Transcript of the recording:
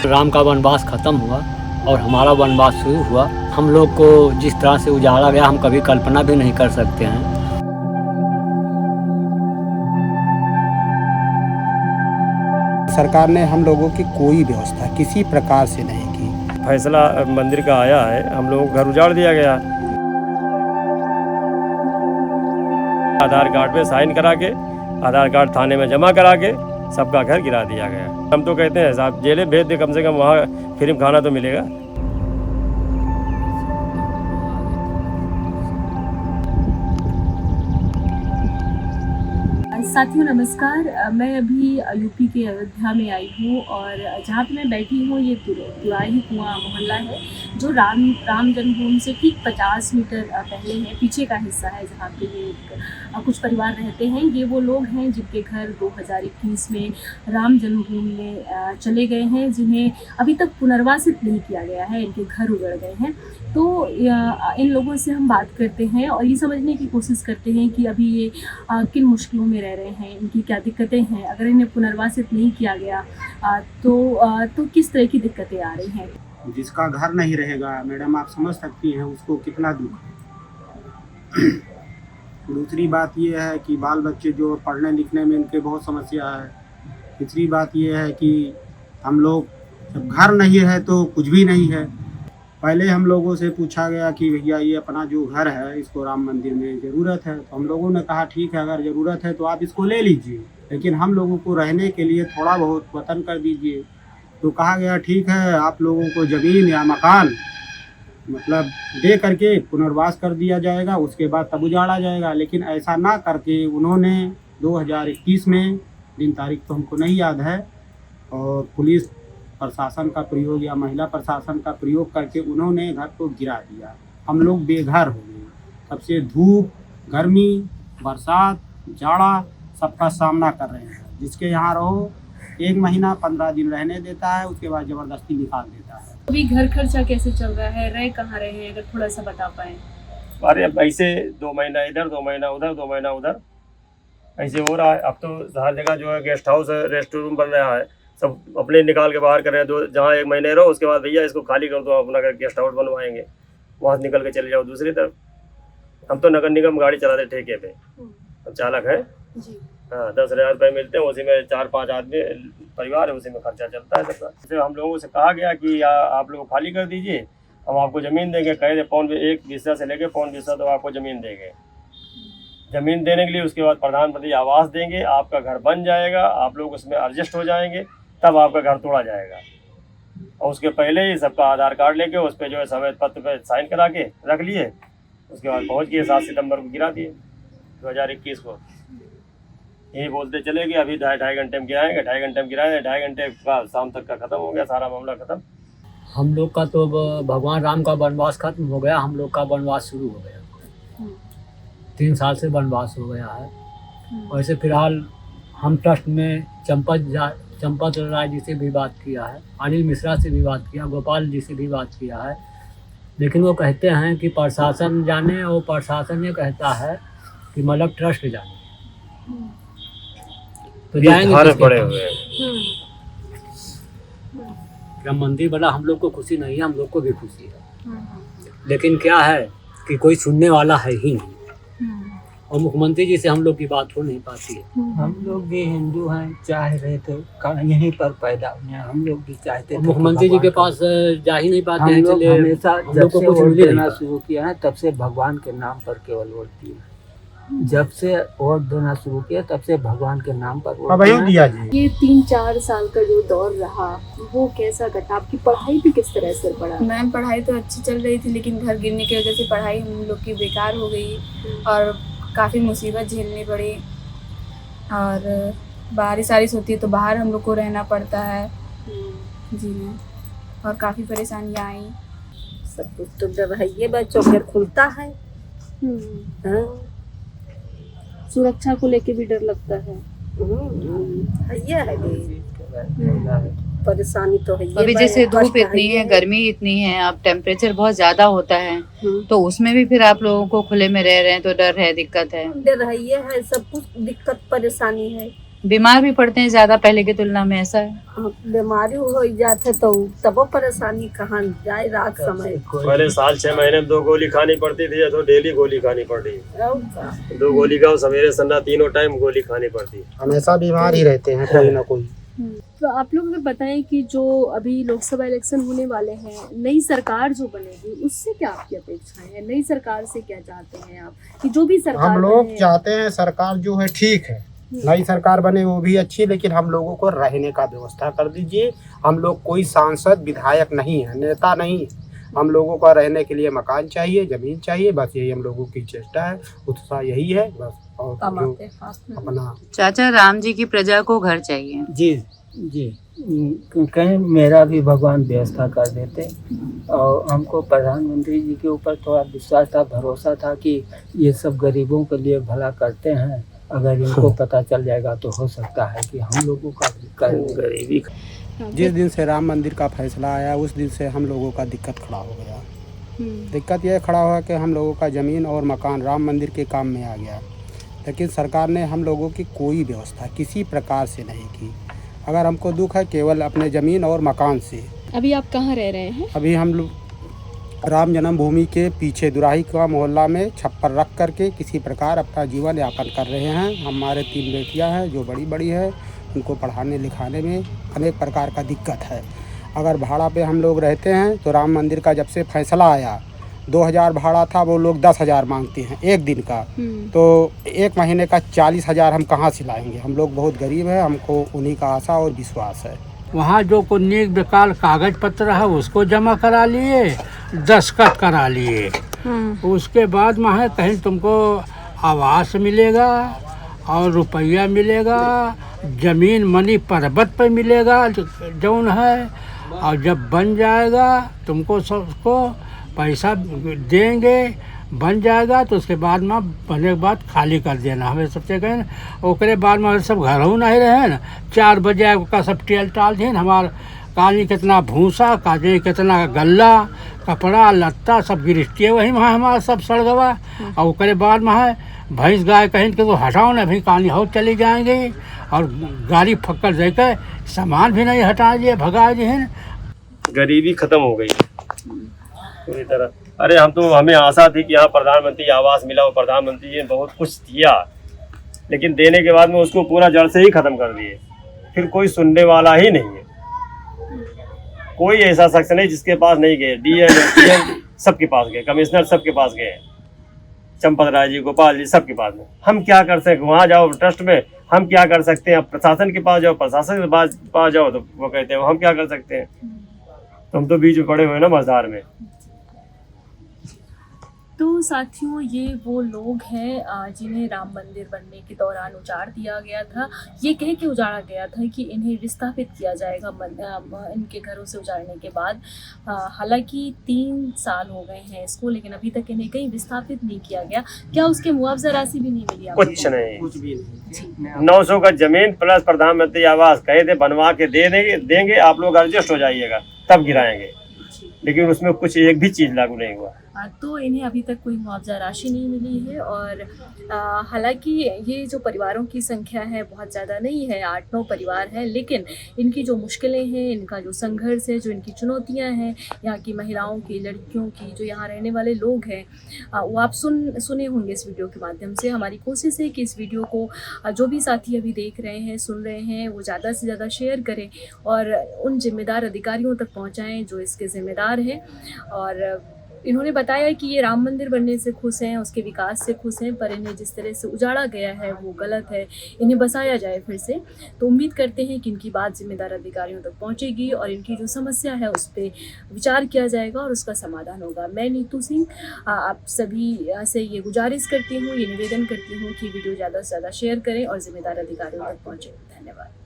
राम का वनवास खत्म हुआ और हमारा वनवास शुरू हुआ। हम लोग को जिस तरह से उजाड़ा गया हम कभी कल्पना भी नहीं कर सकते हैं। सरकार ने हम लोगों की कोई व्यवस्था किसी प्रकार से नहीं की। फैसला मंदिर का आया है, हम लोगों को घर उजाड़ दिया गया। आधार कार्ड पे साइन करा के, आधार कार्ड थाने में जमा करा के सबका घर गिरा दिया गया। हम तो कहते हैं साहब जेलें भेज दे, कम से कम वहाँ फिल्म खाना तो मिलेगा। साथियों नमस्कार, मैं अभी यूपी के अयोध्या में आई हूँ और जहाँ पे मैं बैठी हूँ ये दुराही कुआं मोहल्ला है जो राम जन्मभूमि से ठीक 50 मीटर पहले है। पीछे का हिस्सा है जहाँ पे ये कुछ परिवार रहते हैं। ये वो लोग हैं जिनके घर 2021 में राम जन्मभूमि में चले गए हैं, जिन्हें अभी तक पुनर्वासित नहीं किया गया है। इनके घर उजड़ गए हैं। तो इन लोगों से हम बात करते हैं और ये समझने की कोशिश करते हैं कि अभी ये किन मुश्किलों में रह रहे हैं, इनकी क्या दिक्कतें हैं। अगर इन्हें पुनर्वासित नहीं किया गया तो किस तरह की दिक्कतें आ रही हैं। जिसका घर नहीं रहेगा मैडम, आप समझ सकती हैं उसको कितना दुख है। दूसरी बात ये है कि बाल बच्चे जो पढ़ने लिखने में इनके बहुत समस्या है। तीसरी बात ये है कि हम लोग जब घर नहीं है तो कुछ भी नहीं है। पहले हम लोगों से पूछा गया कि भैया ये अपना जो घर है इसको राम मंदिर में ज़रूरत है, तो हम लोगों ने कहा ठीक है, अगर ज़रूरत है तो आप इसको ले लीजिए, लेकिन हम लोगों को रहने के लिए थोड़ा बहुत वतन कर दीजिए। तो कहा गया ठीक है, आप लोगों को ज़मीन या मकान मतलब दे करके पुनर्वास कर दिया जाएगा, उसके बाद तब उजाड़ा जाएगा। लेकिन ऐसा ना करके उन्होंने 2021 में, दिन तारीख तो हमको नहीं याद है, और पुलिस प्रशासन का प्रयोग या महिला प्रशासन का प्रयोग करके उन्होंने घर को गिरा दिया। हम लोग बेघर हो गए। सबसे धूप, गर्मी, बरसात, जाड़ा सबका सामना कर रहे हैं। जिसके यहाँ रहो 1 महीना 15 दिन रहने देता है, उसके बाद ज़बरदस्ती निकाल देता है। अभी घर खर्चा कैसे चल रहा है, रह कहाँ रहे हैं, अगर थोड़ा सा बता पाएँ। अरे ऐसे 2 महीना इधर, 2 महीना उधर, 2 महीना उधर, ऐसे हो रहा है। अब तो हर जगह जो है गेस्ट हाउस है, रेस्टोरेंट बन रहा है, सब अपने निकाल के बाहर कर रहे हैं। जहाँ 1 महीने रहो उसके बाद भैया इसको खाली कर दो, अपना गेस्ट हाउस बनवाएंगे, वहाँ से निकल के चले जाओ दूसरी तरफ। हम तो नगर निगम गाड़ी चलाते ठेके पे, हम चालक है। हाँ, 10,000 रुपये मिलते हैं, उसी में 4-5 आदमी परिवार है, उसी में खर्चा चलता है सबका। जैसे हम लोगों से कहा गया कि आप लोग खाली कर दीजिए, हम आपको ज़मीन देंगे। कहे थे 1 बिस्सा से लेके 5 बिस्सा तो आपको ज़मीन देंगे। ज़मीन देने के लिए उसके बाद प्रधानमंत्री आवास देंगे, आपका घर बन जाएगा, आप लोग उसमें एडजस्ट हो जाएंगे, तब आपका घर तोड़ा जाएगा। और उसके पहले ही सबका आधार कार्ड लेके उस पर जो है सफेद पत्र पे साइन करा के रख लिए। उसके बाद पहुंच गए 7 सितंबर को गिरा दिए 2021 को। यही बोलते चले गए अभी 2.5 घंटे में गिराएंगे, 2.5 घंटे में गिराएंगे, 2.5 घंटे बाद शाम तक का ख़त्म हो गया, सारा मामला ख़त्म। हम लोग का तो भगवान राम का वनवास खत्म हो गया, हम लोग का वनवास शुरू हो गया। 3 साल से वनवास हो गया है। वैसे फिलहाल हम ट्रस्ट में चंपत राय जी से भी बात किया है, अनिल मिश्रा से भी बात किया, गोपाल जी से भी बात किया है, लेकिन वो कहते हैं कि प्रशासन जाने, और प्रशासन ये कहता है कि मतलब ट्रस्ट जाने। तो जाएंगे पड़े हुए हैं। राम मंदिर बना, हम लोग को खुशी नहीं है, हम लोग को भी खुशी है, लेकिन क्या है कि कोई सुनने वाला है ही नहीं, और मुख्यमंत्री जी से हम लोग की बात हो नहीं पाती है। हम लोग भी हिंदू हैं, चाह रहे थे यहीं पर पैदा हुए, हम लोग भी चाहते थे। मुख्यमंत्री जी के पास जा ही नहीं पाते हैं, इसलिए हमेशा जब से कुछ वोट देना शुरू किया है तब से भगवान के नाम पर केवल वोट दिए। जब से वोट देना शुरू किया तब से भगवान के नाम पर वोट दिया। ये 3-4 साल का जो दौर रहा वो कैसा कटा? आपकी पढ़ाई भी किस तरह असर पड़ा? मैम पढ़ाई तो अच्छी चल रही थी, लेकिन घर गिरने की वजह से पढ़ाई हम लोग की बेकार हो गई और काफ़ी मुसीबत झेलनी पड़ी। और बाहरी सारिश होती है तो बाहर हम लोग को रहना पड़ता है जी मैम, और काफ़ी परेशानियाँ आई। सब कुछ तो डर है, ये बच्चों के खुलता है। सुरक्षा को लेके भी डर लगता है। ये है परेशानी तो है। अभी जैसे धूप इतनी है, गर्मी इतनी है, अब टेम्परेचर बहुत ज्यादा होता है, तो उसमें भी फिर आप लोगों को खुले में रह रहे हैं तो डर है, दिक्कत है। डर है, ये है, सब कुछ दिक्कत परेशानी है। बीमार भी पड़ते हैं ज्यादा पहले की तुलना में, ऐसा है। बीमारी हो जाते तो तब परेशानी कहाँ जाए रात समय। पहले साल 6 महीने में 2 गोली खानी पड़ती थी, तो डेली गोली खानी पड़ती है। और का? 2 गोली का सवेरे संध्या तीनों टाइम गोली खानी पड़ती है। हमेशा बीमार ही रहते हैं कोई ना कोई। तो आप लोग अगर बताएं कि जो अभी लोकसभा इलेक्शन होने वाले हैं, नई सरकार जो बनेगी उससे क्या आपकी अपेक्षाएं हैं? नई सरकार से क्या चाहते हैं आप कि जो भी सरकार हम लोग बने? चाहते हैं सरकार जो है ठीक है, नई सरकार बने वो भी अच्छी, लेकिन हम लोगों को रहने का व्यवस्था कर दीजिए। हम लोग कोई सांसद विधायक नहीं है, नेता नहीं, हम लोगों को रहने के लिए मकान चाहिए, जमीन चाहिए, बस यही हम लोगों की चेष्टा है, उत्साह यही है बस। और जो अपना चाचा, राम जी की प्रजा को घर चाहिए। जी जी, कहीं मेरा भी भगवान व्यवस्था कर देते। और हमको प्रधानमंत्री जी के ऊपर थोड़ा विश्वास था, भरोसा था कि ये सब गरीबों के लिए भला करते हैं। अगर इनको पता चल जाएगा तो हो सकता है कि हम लोगों का भी गरीबी। जिस दिन से राम मंदिर का फैसला आया उस दिन से हम लोगों का दिक्कत खड़ा हो गया। दिक्कत यह खड़ा हुआ कि हम लोगों का ज़मीन और मकान राम मंदिर के काम में आ गया, लेकिन सरकार ने हम लोगों की कोई व्यवस्था किसी प्रकार से नहीं की। अगर हमको दुख है केवल अपने ज़मीन और मकान से। अभी आप कहाँ रह रहे हैं? अभी हम लोग राम जन्मभूमि के पीछे दुराही का मोहल्ला में छप्पर रख करके किसी प्रकार अपना जीवन यापन कर रहे हैं। हमारे 3 बेटियां हैं जो बड़ी बड़ी है, उनको पढ़ाने लिखाने में अनेक प्रकार का दिक्कत है। अगर भाड़ा पे हम लोग रहते हैं तो राम मंदिर का जब से फैसला आया 2000 भाड़ा था, वो लोग 10,000 मांगते हैं एक दिन का, तो 1 महीने का 40,000 हम कहाँ से लाएंगे? हम लोग बहुत गरीब हैं, हमको उन्हीं का आशा और विश्वास है। वहाँ जो कुन्नी बेकार कागज पत्र है उसको जमा करा लिए, दस्तखत करा लिए। उसके बाद वहाँ कहीं तुमको आवास मिलेगा और रुपया मिलेगा, जमीन मनी पर्वत पर मिलेगा जौन है। और जब बन जाएगा तुमको सबको पैसा देंगे, बन जाएगा तो उसके बाद में बनने के बाद खाली कर देना। हमें सबसे कहें ना, ओकरे बाद में सब घर हो नहीं रहे ना, 4 बजे का सब टेल टाल थे हमार काली कितना भूसा, काली कितना गल्ला, कपड़ा लत्ता सब गिरफ्तिए वही वहाँ हमारा सब सड़ गवा। और ओकरे बाद में है भैंस गाय कहीं के तो हटाओ ना, भी काली हो चली जाएंगे और गाड़ी फक्कर देकर सामान भी नहीं हटा दिए, भगा दिए। गरीबी खत्म हो गई पूरी तरह। अरे हमें आशा थी कि यहाँ प्रधानमंत्री आवास मिला, और प्रधानमंत्री जी ने बहुत कुछ दिया, लेकिन देने के बाद में उसको पूरा जड़ से ही खत्म कर दिए। फिर कोई सुनने वाला ही नहीं है, कोई ऐसा शख्स नहीं जिसके पास नहीं गए। डीएम सबके पास गए, कमिश्नर सबके पास गए, चंपत राय जी, गोपाल जी सबके पास में। हम क्या कर सकते? वहाँ जाओ ट्रस्ट में, हम क्या कर सकते हैं? प्रशासन के पास जाओ, प्रशासन के पास जाओ तो वो कहते हैं हम क्या कर सकते हैं? तो हम तो बीच में पड़े हुए ना मझधार में। तो साथियों, ये वो लोग हैं जिन्हें राम मंदिर बनने के दौरान उजाड़ दिया गया था। ये कह के उजाड़ा गया था कि इन्हें विस्थापित किया जाएगा इनके घरों से उजाड़ने के बाद। हालांकि 3 साल हो गए हैं इसको, लेकिन अभी तक इन्हें कहीं विस्थापित नहीं किया गया। क्या उसके मुआवजा राशि भी नहीं मिली? कुछ नहीं। 900 का जमीन प्लस प्रधानमंत्री आवास कहे थे बनवा के देंगे, आप लोग एडजस्ट हो जाइएगा तब गिराएंगे, लेकिन उसमें कुछ एक भी चीज़ लागू नहीं हुआ। तो इन्हें अभी तक कोई मुआवजा राशि नहीं मिली है। और हालांकि ये जो परिवारों की संख्या है बहुत ज़्यादा नहीं है, 8-9 परिवार हैं, लेकिन इनकी जो मुश्किलें हैं, इनका जो संघर्ष है, जो इनकी चुनौतियां हैं, यहाँ की महिलाओं की, लड़कियों की, जो यहाँ रहने वाले लोग हैं, वो आप सुने होंगे इस वीडियो के माध्यम से। हमारी कोशिश है कि इस वीडियो को जो भी साथी अभी देख रहे हैं, सुन रहे हैं, वो ज़्यादा से ज़्यादा शेयर करें और उन जिम्मेदार अधिकारियों तक पहुँचाएँ जो इसके ज़िम्मेदार हैं। और इन्होंने बताया कि ये राम मंदिर बनने से खुश हैं, उसके विकास से खुश हैं, पर इन्हें जिस तरह से उजाड़ा गया है वो गलत है, इन्हें बसाया जाए फिर से। तो उम्मीद करते हैं कि इनकी बात जिम्मेदार अधिकारियों तक पहुंचेगी और इनकी जो समस्या है उस पर विचार किया जाएगा और उसका समाधान होगा। मैं नीतू सिंह आप सभी से ये गुजारिश करती हूँ, ये निवेदन करती हूँ कि वीडियो ज़्यादा से ज़्यादा शेयर करें और जिम्मेदार अधिकारियों तक पहुँचे। धन्यवाद।